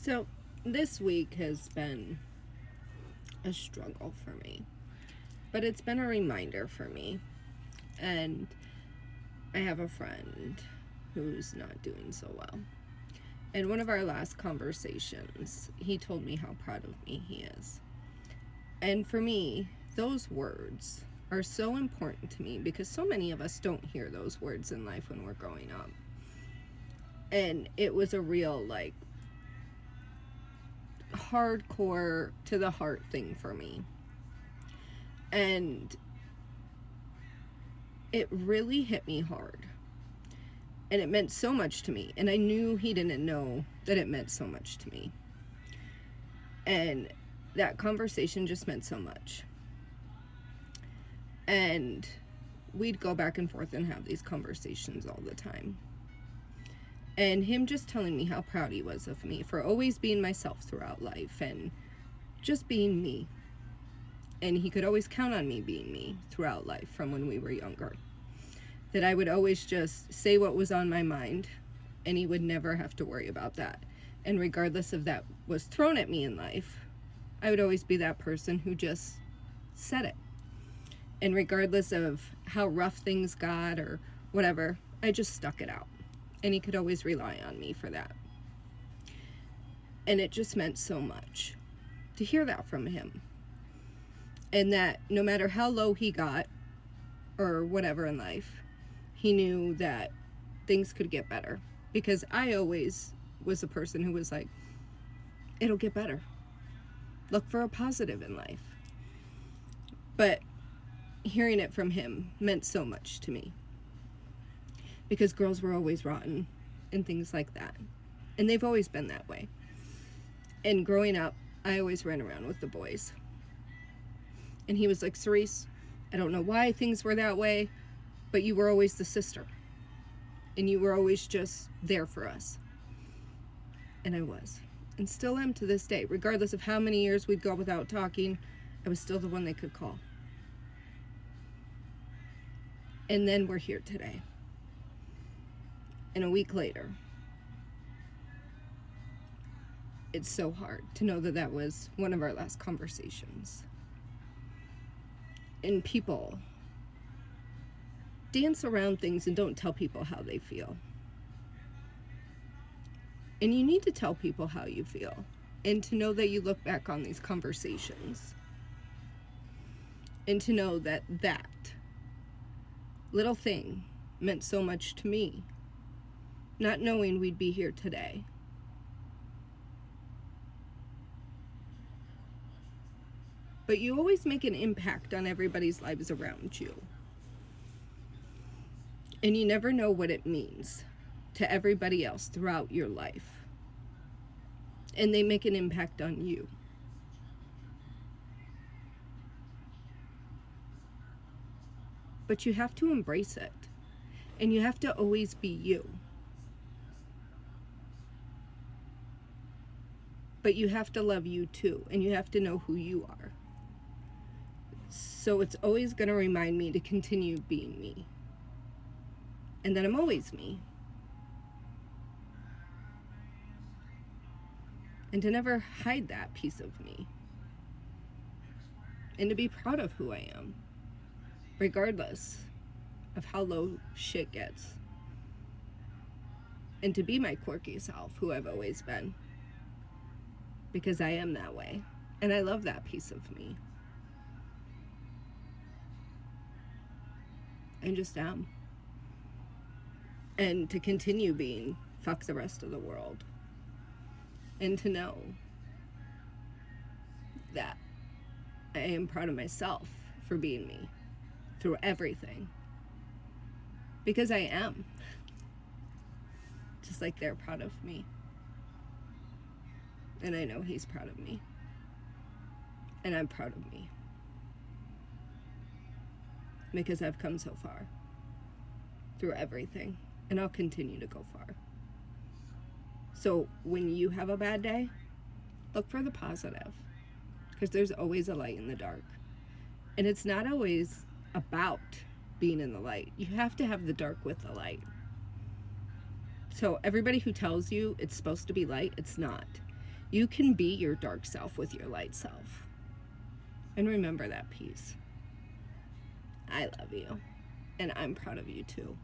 So, this week has been a struggle for me, but it's been a reminder for me. And I have a friend who's not doing so well. In one of our last conversations, he told me how proud of me he is. And for me, those words are so important to me because so many of us don't hear those words in life when we're growing up. And it was a real, hardcore to the heart thing for me. And it really hit me hard. And it meant so much to me. And I knew he didn't know that it meant so much to me. And that conversation just meant so much. And we'd go back and forth and have these conversations all the time. And him just telling me how proud he was of me for always being myself throughout life and just being me. And he could always count on me being me throughout life from when we were younger. That I would always just say what was on my mind, and he would never have to worry about that. And regardless of that was thrown at me in life, I would always be that person who just said it. And regardless of how rough things got or whatever, I just stuck it out. And he could always rely on me for that. And it just meant so much to hear that from him. And that no matter how low he got or whatever in life, he knew that things could get better. Because I always was a person who was like, it'll get better. Look for a positive in life. But hearing it from him meant so much to me. Because girls were always rotten and things like that. And they've always been that way. And growing up, I always ran around with the boys. And he was like, Cerise, I don't know why things were that way, but you were always the sister. And you were always just there for us. And I was. And still am to this day. Regardless of how many years we'd go without talking, I was still the one they could call. And then we're here today. And a week later, it's so hard to know that that was one of our last conversations. And people dance around things and don't tell people how they feel. And you need to tell people how you feel and to know that you look back on these conversations and to know that that little thing meant so much to me, not knowing we'd be here today. But you always make an impact on everybody's lives around you. And you never know what it means to everybody else throughout your life. And they make an impact on you. But you have to embrace it. And you have to always be you. But you have to love you too. And you have to know who you are. So it's always going to remind me to continue being me. And that I'm always me. And to never hide that piece of me. And to be proud of who I am. Regardless of how low shit gets. And to be my quirky self, who I've always been. Because I am that way. And I love that piece of me. I just am. And to continue being fuck the rest of the world. And to know that I am proud of myself for being me through everything. Because I am. Just like they're proud of me. And I know he's proud of me. And I'm proud of me. Because I've come so far. Through everything. And I'll continue to go far. So when you have a bad day, look for the positive. Because there's always a light in the dark. And it's not always about being in the light. You have to have the dark with the light. So everybody who tells you it's supposed to be light, it's not. You can be your dark self with your light self. And remember that piece. I love you. And I'm proud of you too.